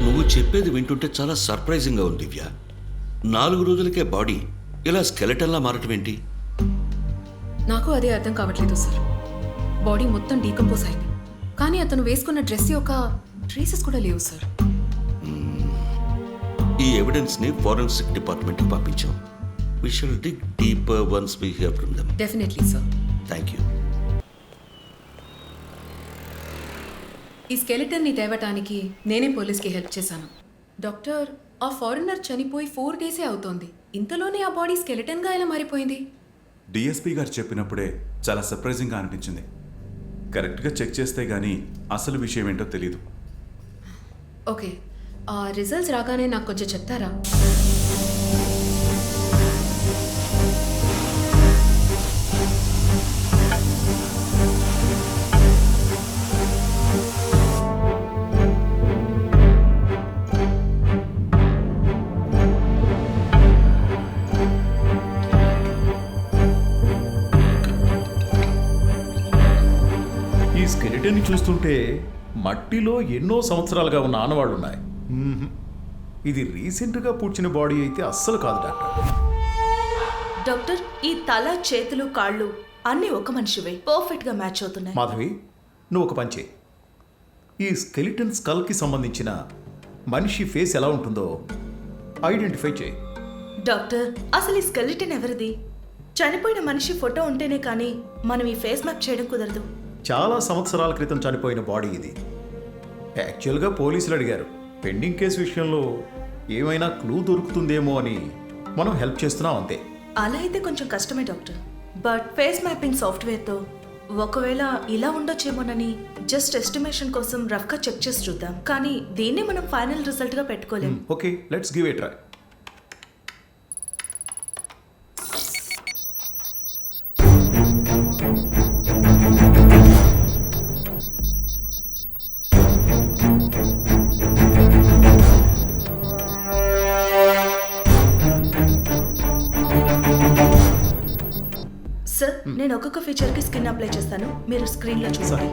నువ్వు చెప్పేది వింటుంటే చాలా సర్ప్రైజింగ్గా ఉంది దివ్య. 4 రోజులకే బాడీ ఇలా స్కెలెటన్లా మారటం ఏంటి? నాకు అదే అర్థం కావట్లేదు సార్. బాడీ మొత్తం డీకంపోజ్ అయింది, కానీ అతను వేసుకున్న డ్రెస్ యొక్క ట్రేసెస్ కూడా లేవు సార్. ఈ ఎవిడెన్స్ని ఫోరెన్సిక్ డిపార్ట్మెంట్కి పంపించాం. We shall dig deeper once we hear from them. Definitely sir. Thank you. ఈ స్కెలిటన్ని తేవటానికి నేనే పోలీస్కి హెల్ప్ చేశాను. డాక్టర్, ఆ ఫారినర్ చనిపోయి 4 డేసే అవుతోంది. ఇంతలోనే ఆ బాడీ స్కెలిటన్గా ఎలా మారిపోయింది? డిఎస్పీ గారు చెప్పినప్పుడే చాలా సర్ప్రైజింగ్గా అనిపించింది. కరెక్ట్గా చెక్ చేస్తే గానీ అసలు విషయం ఏంటో తెలీదు. ఓకే, ఆ రిజల్ట్స్ రాగానే నాకు కొంచెం చెప్తారా? ఈ స్కెలిటన్ చూస్తుంటే మట్టిలో ఎన్నో సంవత్సరాలుగా ఉన్న ఆనవాళ్ళు ఉన్నాయి. ఇది రీసెంట్గా పూడ్చిన బాడీ అయితే అస్సలు కాదు డాక్టర్. డాక్టర్, ఈ తల, చేతులు, కాళ్ళు అన్నీ ఒక మనిషివే, పర్ఫెక్ట్గా మ్యాచ్ అవుతున్నాయి. మాధవి, నువ్వు ఒక పని చేయి. ఈ స్కెలిటన్ స్కల్కి సంబంధించిన మనిషి ఫేస్ ఎలా ఉంటుందో ఐడెంటిఫై చేయి. డాక్టర్, అసలు ఈ స్కెలిటన్ ఎవరిది? చనిపోయిన మనిషి ఫోటో ఉంటేనే కానీ మనం ఈ ఫేస్ మ్యాప్ చేయడం కుదరదు. చాలా సంవత్సరాల క్రితం చనిపోయిన బాడీ ఇది. యాక్చువల్గా పోలీసులు అడిగారు. పెండింగ్ కేసు విషయంలో ఏమైనా క్లూ దొరుకుతుందేమో అని మనం హెల్ప్ చేస్తున్నాం అంతే. అలా అయితే కొంచెం కష్టమే డాక్టర్. బట్ ఫేస్ మ్యాపింగ్ సాఫ్ట్వేర్తో ఒకవేళ ఇలా ఉండొచ్చేమోనని జస్ట్ ఎస్టిమేషన్ కోసం రఫ్గా చెక్ చేసి చూద్దాం. కానీ దీన్నే మనం ఫైనల్ రిజల్ట్గా పెట్టుకోలేం. Okay, let's give a try. Sir, నేను ఒక్కొక్క ఫీచర్కి స్కిన్ అప్లై చేస్తాను, మీరు స్క్రీన్లో చూడండి.